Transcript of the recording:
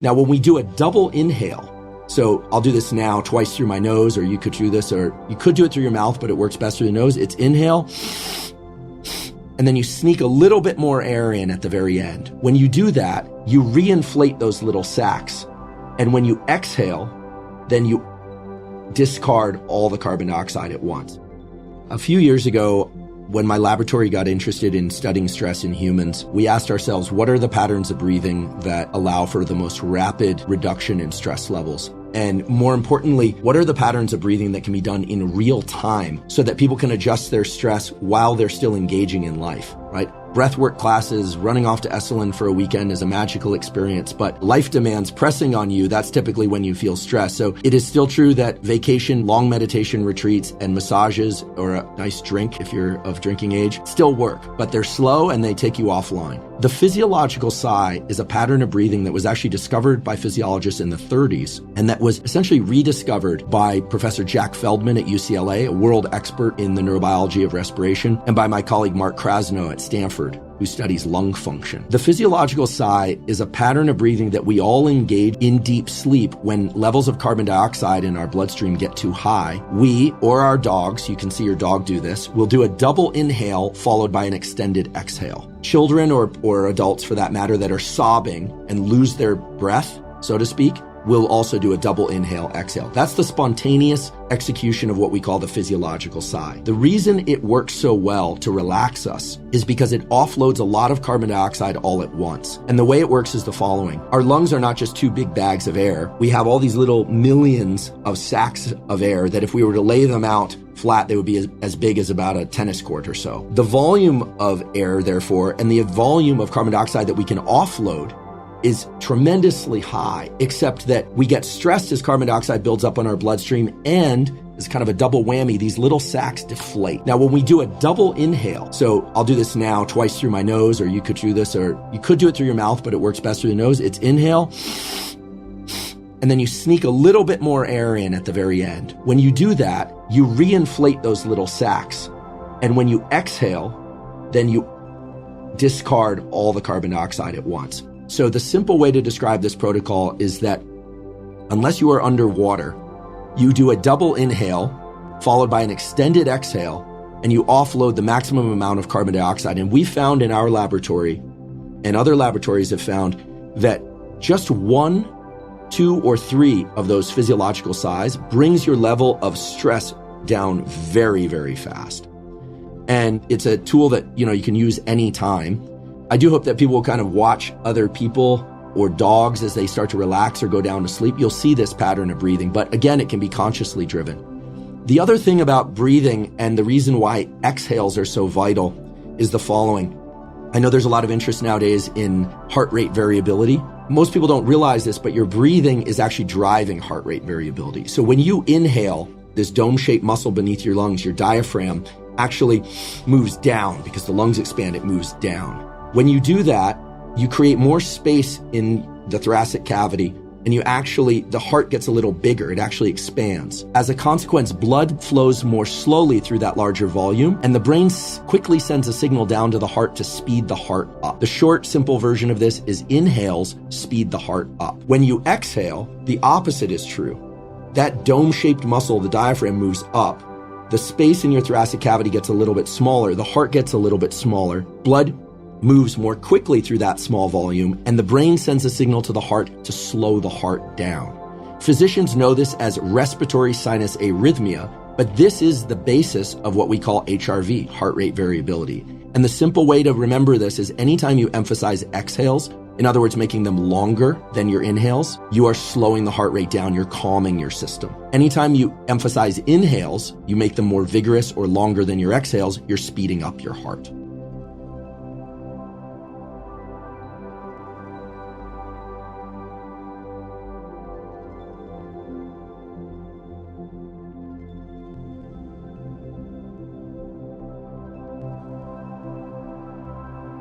Now, when we do a double inhale, so I'll do this now twice through my nose, or you could do this, or you could do it through your mouth, but it works best through the nose. It's inhale, and then you sneak a little bit more air in at the very end. When you do that, you reinflate those little sacs. And when you exhale, then you discard all the carbon dioxide at once. A few years ago, when my laboratory got interested in studying stress in humans, we asked ourselves, what are the patterns of breathing that allow for the most rapid reduction in stress levels? And more importantly, what are the patterns of breathing that can be done in real time so that people can adjust their stress while they're still engaging in life, right? Breathwork classes, running off to Esalen for a weekend is a magical experience, but life demands pressing on you. That's typically when you feel stress. So it is still true that vacation, long meditation retreats, and massages, or a nice drink if you're of drinking age, still work, but they're slow and they take you offline. The physiological sigh is a pattern of breathing that was actually discovered by physiologists in the 30s, and that was essentially rediscovered by Professor Jack Feldman at UCLA, a world expert in the neurobiology of respiration, and by my colleague Mark Krasno at Stanford, who studies lung function. The physiological sigh is a pattern of breathing that we all engage in deep sleep when levels of carbon dioxide in our bloodstream get too high. We, or our dogs, you can see your dog do this, will do a double inhale followed by an extended exhale. Children or adults for that matter that are sobbing and lose their breath, so to speak, will also do a double inhale exhale. That's the spontaneous execution of what we call the physiological sigh. The reason it works so well to relax us is because it offloads a lot of carbon dioxide all at once. And the way it works is the following. Our lungs are not just two big bags of air. We have all these little millions of sacs of air that if we were to lay them out flat, they would be as big as about a tennis court or so. The volume of air, therefore, and the volume of carbon dioxide that we can offload is tremendously high, except that we get stressed as carbon dioxide builds up on our bloodstream, and it's kind of a double whammy, these little sacs deflate. Now, when we do a double inhale, so I'll do this now twice through my nose, or you could do this, or you could do it through your mouth, but it works best through the nose. It's inhale, and then you sneak a little bit more air in at the very end. When you do that, you reinflate those little sacs. And when you exhale, then you discard all the carbon dioxide at once. So the simple way to describe this protocol is that unless you are underwater, you do a double inhale followed by an extended exhale, and you offload the maximum amount of carbon dioxide. And we found in our laboratory, and other laboratories have found, that just 1, 2, or 3 of those physiological sighs brings your level of stress down very, very fast. And it's a tool that, you can use anytime. I do hope that people will kind of watch other people or dogs as they start to relax or go down to sleep. You'll see this pattern of breathing, but again, it can be consciously driven. The other thing about breathing, and the reason why exhales are so vital, is the following. I know there's a lot of interest nowadays in heart rate variability. Most people don't realize this, but your breathing is actually driving heart rate variability. So when you inhale, this dome-shaped muscle beneath your lungs, your diaphragm, actually moves down because the lungs expand, it moves down. When you do that, you create more space in the thoracic cavity, and the heart gets a little bigger. It actually expands. As a consequence, blood flows more slowly through that larger volume, and the brain quickly sends a signal down to the heart to speed the heart up. The short, simple version of this is inhales speed the heart up. When you exhale, the opposite is true. That dome-shaped muscle, the diaphragm, moves up. The space in your thoracic cavity gets a little bit smaller. The heart gets a little bit smaller. Blood moves more quickly through that small volume, and the brain sends a signal to the heart to slow the heart down. Physicians know this as respiratory sinus arrhythmia, but this is the basis of what we call HRV, heart rate variability. And the simple way to remember this is anytime you emphasize exhales, in other words, making them longer than your inhales, you are slowing the heart rate down, you're calming your system. Anytime you emphasize inhales, you make them more vigorous or longer than your exhales, you're speeding up your heart.